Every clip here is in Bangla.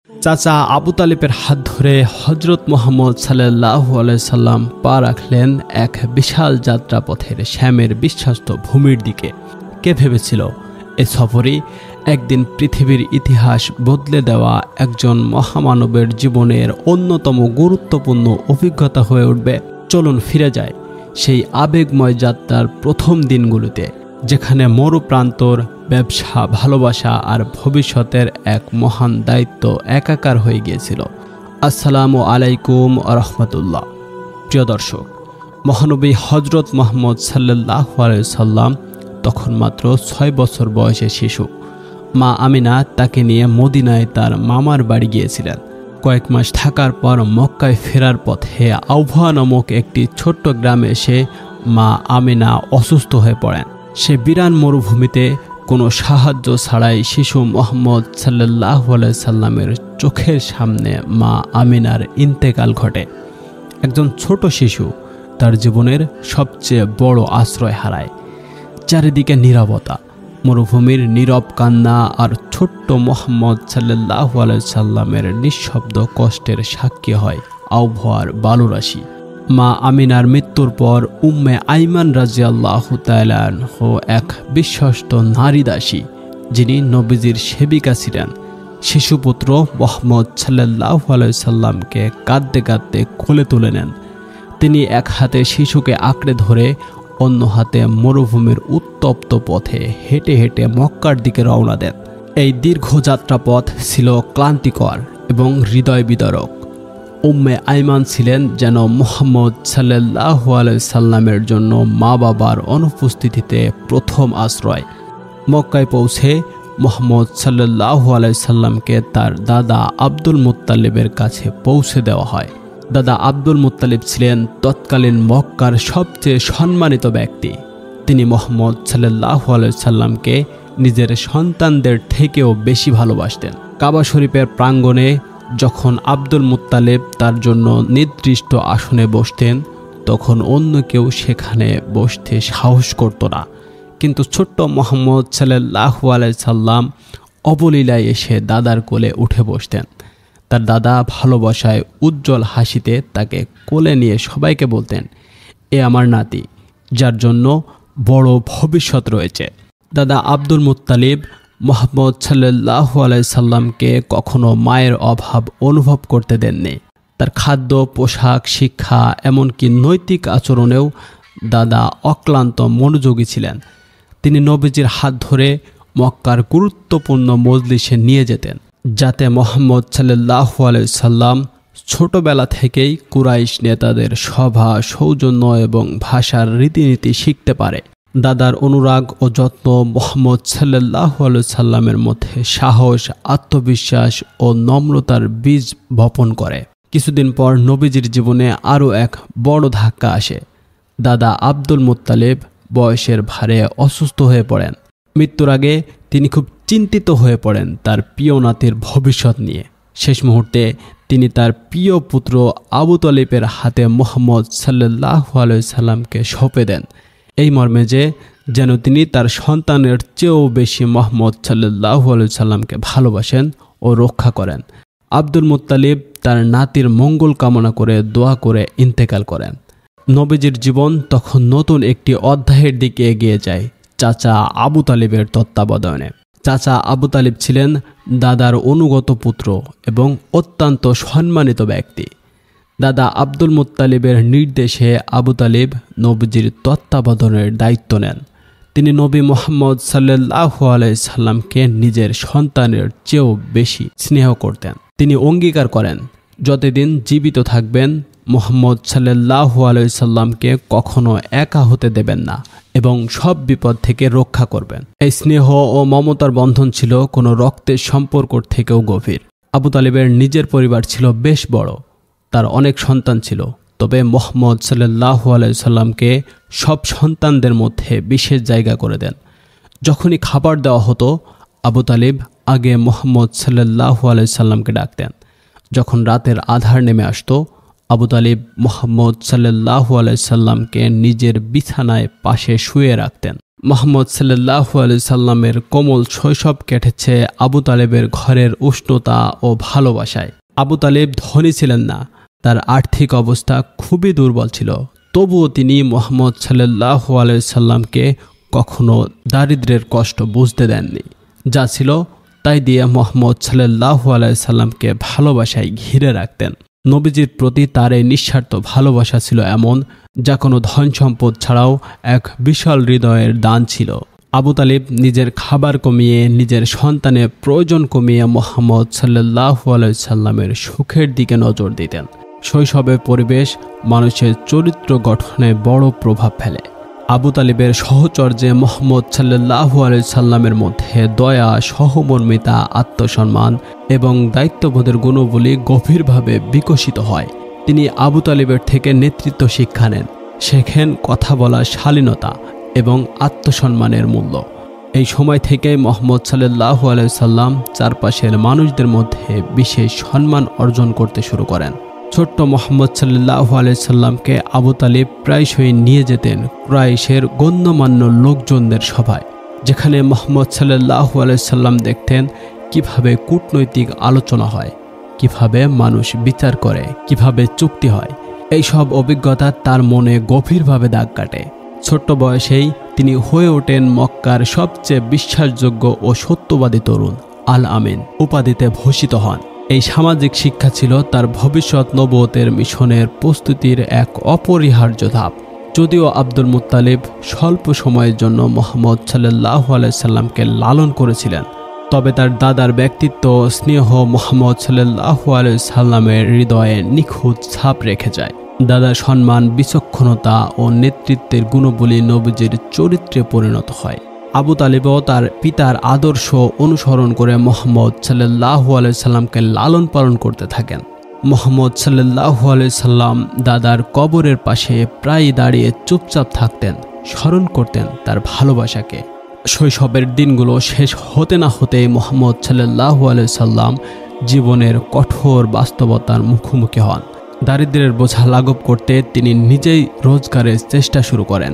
চাচা আবু তালিবের হাত ধরে হযরত মুহাম্মদ সাল্লাল্লাহু আলাইহি সাল্লাম পা রাখলেন এক বিশাল যাত্রাপথের শ্যামের বিশ্বস্ত ভূমির দিকে। কে ভেবেছিল এই সফরই একদিন পৃথিবীর ইতিহাস বদলে দেওয়া একজন মহামানবের জীবনের অন্যতম গুরুত্বপূর্ণ অভিজ্ঞতা হয়ে উঠবে। চলুন ফিরে যায় সেই আবেগময় যাত্রার প্রথম দিনগুলোতে, যেখানে মরুপ্রান্তর, ব্যবসা, ভালোবাসা আর ভবিষ্যতের এক মহান দায়িত্ব একাকার হয়ে গিয়েছিল। আসসালামু আলাইকুম ওয়া রাহমাতুল্লাহ। প্রিয় দর্শক, মহানবী হযরত মুহাম্মদ সাল্লাল্লাহু আলাইহি সাল্লাম তখন মাত্র ৬ বছর বয়সের শিশু। মা আমিনা তাকে নিয়ে মদিনায় তার মামার বাড়ি গিয়েছিলেন। কয়েক মাস থাকার পর মক্কায় ফেরার পথে আউভা নামক একটি ছোট্ট গ্রামে এসে মা আমিনা অসুস্থ হয়ে পড়েন। সে বিরান মরুভূমিতে কোনো সাহায্য ছাড়াই শিশু মুহাম্মদ সাল্লাল্লাহু আলাইহি সাল্লামের চোখের সামনে মা আমিনার ইন্তেকাল ঘটে। একজন ছোট শিশু তার জীবনের সবচেয়ে বড় আশ্রয় হারায়। চারিদিকে নীরবতা, মরুভূমির নীরব কান্না আর ছোট্ট মুহাম্মদ সাল্লাল্লাহু আলাইহি সাল্লামের নিঃশব্দ কষ্টের সাক্ষী হয় আবহাওয়ার বালুরাশি। মা আমিনার মৃত্যুর পর উম্মে আইমান রাদিয়াল্লাহু তাআলা আনহা এক বিশ্বস্ত নারী দাসী, যিনি নবীজির সেবিকা ছিলেন, শিশুপুত্র মুহাম্মদ সাল্লাল্লাহু আলাইহি সাল্লামকে কাঁদতে কাঁদতে কোলে তুলে নেন। তিনি এক হাতে শিশুকে আঁকড়ে ধরে অন্য হাতে মরুভূমির উত্তপ্ত পথে হেঁটে হেঁটে মক্কার দিকে রওনা দেন। এই দীর্ঘ যাত্রাপথ ছিল ক্লান্তিকর এবং হৃদয় বিদারক। উম্মে আইমান ছিলেন যেন মুহাম্মদ সাল্লাল্লাহু আলাইহি সাল্লামের জন্য মা বাবার অনুপস্থিতিতে প্রথম আশ্রয়। মক্কায় পৌঁছে মুহাম্মদ সাল্লাল্লাহু আলাইহি সাল্লামকে তার দাদা আব্দুল মুত্তালিবের কাছে পৌঁছে দেওয়া হয়। দাদা আব্দুল মুত্তালিব ছিলেন তৎকালীন মক্কার সবচেয়ে সম্মানিত ব্যক্তি। তিনি মুহাম্মদ সাল্লাল্লাহু আলাইহি সাল্লামকে নিজের সন্তানদের থেকেও বেশি ভালোবাসতেন। কাবা শরীফের প্রাঙ্গণে যখন আব্দুল মুত্তালিব তার জন্য নির্দিষ্ট আসনে বসতেন, তখন অন্য কেউ সেখানে বসতে সাহস করত না। কিন্তু ছোট্ট মুহাম্মদ সাল্লাল্লাহু আলাইহি সাল্লাম অবলীলায় এসে দাদার কোলে উঠে বসতেন। তার দাদা ভালোবাসায় উজ্জ্বল হাসিতে তাকে কোলে নিয়ে সবাইকে বলতেন, এ আমার নাতি, যার জন্য বড় ভবিষ্যৎ রয়েছে। দাদা আব্দুল মুত্তালিব মুহাম্মদ সাল্লাল্লাহু আলাইহি সাল্লামকে কখনো মায়ের অভাব অনুভব করতে দেননি। তার খাদ্য, পোশাক, শিক্ষা, এমনকি নৈতিক আচরণেও দাদা অক্লান্ত মনোযোগী ছিলেন। তিনি নবীজির হাত ধরে মক্কার গুরুত্বপূর্ণ মজলিসে নিয়ে যেতেন, যাতে মুহাম্মদ সাল্লাল্লাহু আলাইহি সাল্লাম ছোটবেলা থেকেই কুরাইশ নেতাদের সভা, সৌজন্য এবং ভাষার রীতিনীতি শিখতে পারে। দাদার অনুরাগ ও যত্ন মুহাম্মদ সাল্লাল্লাহু আলাইহি সাল্লামের মধ্যে সাহস, আত্মবিশ্বাস ও নম্রতার বীজ বপন করে। কিছুদিন পর নবীজির জীবনে আরও এক বড় ধাক্কা আসে। দাদা আব্দুল মুত্তালিব বয়সের ভারে অসুস্থ হয়ে পড়েন। মৃত্যুর আগে তিনি খুব চিন্তিত হয়ে পড়েন তার প্রিয় নাতির ভবিষ্যৎ নিয়ে। শেষ মুহূর্তে তিনি তার প্রিয় পুত্র আবু তালিবের হাতে মুহাম্মদ সাল্লাল্লাহু আলাইহি সাল্লামকে সঁপে দেন, এই মর্মে যে যেন তিনি তার সন্তানের চেয়েও বেশি মুহাম্মদ সাল্লাল্লাহু আলাইহি সাল্লামকে ভালোবাসেন ও রক্ষা করেন। আব্দুল মুত্তালিব তার নাতির মঙ্গল কামনা করে দোয়া করে ইন্তেকাল করেন। নবীজির জীবন তখন নতুন একটি অধ্যায়ের দিকে এগিয়ে যায় চাচা আবু তালিবের তত্ত্বাবধানে। চাচা আবু তালিব ছিলেন দাদার অনুগত পুত্র এবং অত্যন্ত সম্মানিত ব্যক্তি। দাদা আব্দুল মুত্তালিবের নির্দেশে আবু তালিব নবীজির তত্ত্বাবধানের দায়িত্ব নেন। তিনি নবী মুহাম্মদ সাল্লাল্লাহু আলাইহি সাল্লামকে নিজের সন্তানের চেয়েও বেশি স্নেহ করতেন। তিনি অঙ্গীকার করেন, যতদিন জীবিত থাকবেন মুহাম্মদ সাল্লাল্লাহু আলাইহি সাল্লামকে কখনো একা হতে দেবেন না এবং সব বিপদ থেকে রক্ষা করবেন। এই স্নেহ ও মমতার বন্ধন ছিল কোনো রক্তের সম্পর্ক থেকেও গভীর। আবু তালিবের নিজের পরিবার ছিল বেশ বড়, তার অনেক সন্তান ছিল, তবে মুহাম্মদ সাল্লাল্লাহু আলাইহি সাল্লামকে সব সন্তানদের মধ্যে বিশেষ জায়গা করে দেন। যখনই খাবার দেওয়া হতো, আবু তালিব আগে মুহাম্মদ সাল্লাল্লাহু আলাইহি সাল্লামকে ডাকতেন। যখন রাতের আধার নেমে আসতো, আবু তালিব মুহাম্মদ সাল্লাল্লাহু আলাইহি সাল্লামকে নিজের বিছানায় পাশে শুয়ে রাখতেন। মুহাম্মদ সাল্লাল্লাহু আলাইহি সাল্লামের কোমল শৈশব কেটেছে আবু তালেবের ঘরের উষ্ণতা ও ভালোবাসায়। আবু তালেব ধনী ছিলেন না, তার আর্থিক অবস্থা খুবই দুর্বল ছিল। তবুও তিনি মুহাম্মদ সাল্লাল্লাহু আলাইহি সাল্লামকে কখনো দারিদ্র্যের কষ্ট বুঝতে দেননি। যা ছিল তাই দিয়ে মুহাম্মদ সাল্লাল্লাহু আলাইহি সাল্লামকে ভালোবাসায় ঘিরে রাখতেন। নবীজির প্রতি তার এই নিঃস্বার্থ ভালোবাসা ছিল এমন, যা কোনো ধন সম্পদ ছাড়াও এক বিশাল হৃদয়ের দান ছিল। আবু তালিব নিজের খাবার কমিয়ে, নিজের সন্তানের প্রয়োজন কমিয়ে মুহাম্মদ সাল্লাল্লাহু আলাইহি সাল্লামের সুখের দিকে নজর দিতেন। শৈশবের পরিবেশ মানুষের চরিত্র গঠনে বড় প্রভাব ফেলে। আবু তালিবের সহচর্যে মুহাম্মদ সাল্লাল্লাহু আলাইহি সাল্লামের মধ্যে দয়া, সহমর্মিতা, আত্মসম্মান এবং দায়িত্ববোধের গুণগুলি গভীরভাবে বিকশিত হয়। তিনি আবু তালিবের থেকে নেতৃত্ব শিক্ষা নেন, শেখেন কথা বলার শালীনতা এবং আত্মসম্মানের মূল্য। এই সময় থেকেই মুহাম্মদ সাল্লাল্লাহু আলাইহি সাল্লাম চারপাশের মানুষদের মধ্যে বিশেষ সম্মান অর্জন করতে শুরু করেন। ছোট্ট মুহাম্মদ সাল্লাল্লাহু আলাইহি সাল্লামকে আবু তালিব প্রায়শই নিয়ে যেতেন কুরাইশের গণ্যমান্য লোকজনদের সভায়, যেখানে মুহাম্মদ সাল্লাল্লাহু আলাইহি সাল্লাম দেখতেন কিভাবে কূটনৈতিক আলোচনা হয়, কিভাবে মানুষ বিচার করে, কিভাবে চুক্তি হয়। এই সব অভিজ্ঞতা তার মনে গভীরভাবে দাগ কাটে। ছোট্ট বয়সেই তিনি হয়ে ওঠেন মক্কার সবচেয়ে বিশ্বাসযোগ্য ও সত্যবাদী তরুণ। আল আমিন উপাধিতে ভূষিত হন। এই সামাজিক শিক্ষা ছিল তার ভবিষ্যৎ নবুয়তের মিশনের প্রস্তুতির এক অপরিহার্য ধাপ। যদিও আব্দুল মুত্তালিব স্বল্প সময়ের জন্য মুহাম্মদ সাল্লাল্লাহু আলাইহি সাল্লামকে লালন করেছিলেন, তবে তার দাদার ব্যক্তিত্ব ও স্নেহ মুহাম্মদ সাল্লাল্লাহু আলাইহি সাল্লামের হৃদয়ে নিখুঁত ছাপ রেখে যায়। দাদার সম্মান, বিচক্ষণতা ও নেতৃত্বের গুণগুলি নবীজির চরিত্রে পরিণত হয়। আবু তালিবও তার পিতার আদর্শ অনুসরণ করে মুহাম্মদ সাল্লাল্লাহু আলাইহি সাল্লামকে লালন পালন করতে থাকেন। মুহাম্মদ সাল্লাল্লাহু আলাইহি সাল্লাম দাদার কবরের পাশে প্রায় দাঁড়িয়ে চুপচাপ থাকতেন, স্মরণ করতেন তার ভালোবাসাকে। শৈশবের দিনগুলো শেষ হতে না হতেই মুহাম্মদ সাল্লাল্লাহু আলাইহি সাল্লাম জীবনের কঠোর বাস্তবতার মুখোমুখি হন। দারিদ্র্যের বোঝা লাঘব করতে তিনি নিজেই রোজগারের চেষ্টা শুরু করেন।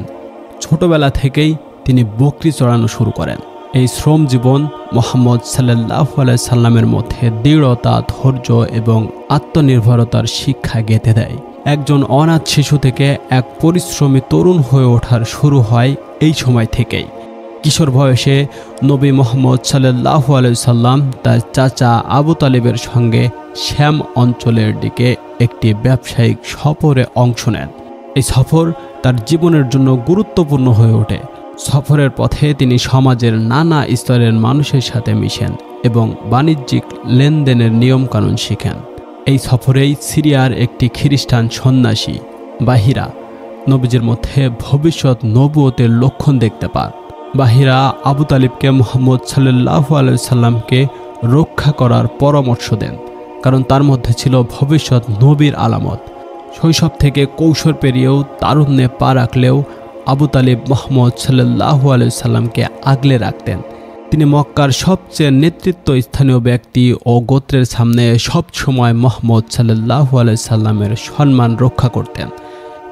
ছোটবেলা থেকেই তিনি বকরি চড়ানো শুরু করেন। এই শ্রম জীবন মুহাম্মদ সাল্লাল্লাহু আলাইহি সাল্লামের মধ্যে দৃঢ়তা, ধৈর্য এবং আত্মনির্ভরতার শিক্ষা গেঁথে দেয়। একজন অনাথ শিশু থেকে এক পরিশ্রমী তরুণ হয়ে ওঠার শুরু হয় এই সময় থেকেই। কিশোর বয়সে নবী মুহাম্মদ সাল্লাল্লাহু আলাইহি সাল্লাম তার চাচা আবু তালিবের সঙ্গে শ্যাম অঞ্চলের দিকে একটি ব্যবসায়িক সফরে অংশ নেন। এই সফর তার জীবনের জন্য গুরুত্বপূর্ণ হয়ে ওঠে। সফরের পথে তিনি সমাজের নানা স্তরের মানুষের সাথে মিশেন এবং বাণিজ্যিক লেনদেনের নিয়মকানুন শিখেন। এই সফরেই সিরিয়ার একটি খ্রিস্টান সন্ন্যাসী বাহিরা নবীজির মধ্যে ভবিষ্যৎ নবুয়তের লক্ষণ দেখতে পান। বাহিরা আবু তালিবকে মুহাম্মদ সাল্লাল্লাহু আলাইহি সাল্লামকে রক্ষা করার পরামর্শ দেন, কারণ তার মধ্যে ছিল ভবিষ্যৎ নবীর আলামত। শৈশব থেকে কৈশোর পেরিয়েও তারুণ্যে পা রাখলেও আবু তালিব মুহাম্মদ সাল্লাল্লাহু আলাইহি সাল্লামকে আগলে রাখতেন। তিনি মক্কার সবচেয়ে নেতৃত্ব স্থানীয় ব্যক্তি ও গোত্রের সামনে সব সময় মুহাম্মদ সাল্লাল্লাহু আলাইহি সাল্লামের সম্মান রক্ষা করতেন।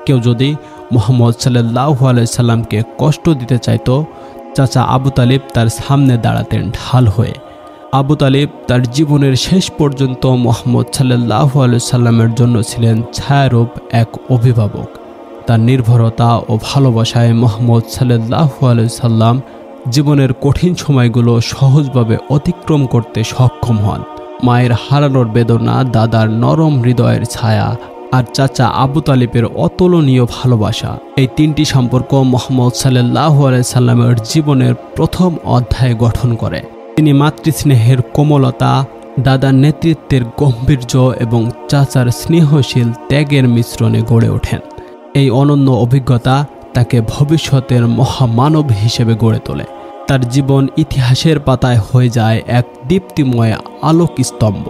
কেউ যদি মুহাম্মদ সাল্লাল্লাহু আলাইহি সাল্লামকে কষ্ট দিতে চাইত, চাচা আবু তালিব তার সামনে দাঁড়াতেন ঢাল হয়ে। আবু তালিব তার জীবনের শেষ পর্যন্ত মুহাম্মদ সাল্লাল্লাহু আলাইহি সাল্লামের জন্য ছিলেন ছায়ারূপ এক অভিভাবক। তার নির্ভরতা ও ভালোবাসায় মুহাম্মদ সাল্লাল্লাহু আলাইহি সাল্লাম জীবনের কঠিন সময়গুলো সহজভাবে অতিক্রম করতে সক্ষম হন। মায়ের হারানোর বেদনা, দাদার নরম হৃদয়ের ছায়া আর চাচা আবু তালিবের অতুলনীয় ভালোবাসা, এই তিনটি সম্পর্ক মুহাম্মদ সাল্লাল্লাহু আলাইহি সাল্লামের জীবনের প্রথম অধ্যায় গঠন করে। তিনি মাতৃস্নেহের কোমলতা, দাদার নেতৃত্বের গাম্ভীর্য এবং চাচার স্নেহশীল ত্যাগের মিশ্রণে গড়ে ওঠেন। এই অনন্য অভিজ্ঞতা তাকে ভবিষ্যতের মহামানব হিসেবে গড়ে তোলে। তার জীবন ইতিহাসের পাতায় হয়ে যায় এক দীপ্তিময় আলোক স্তম্ভ।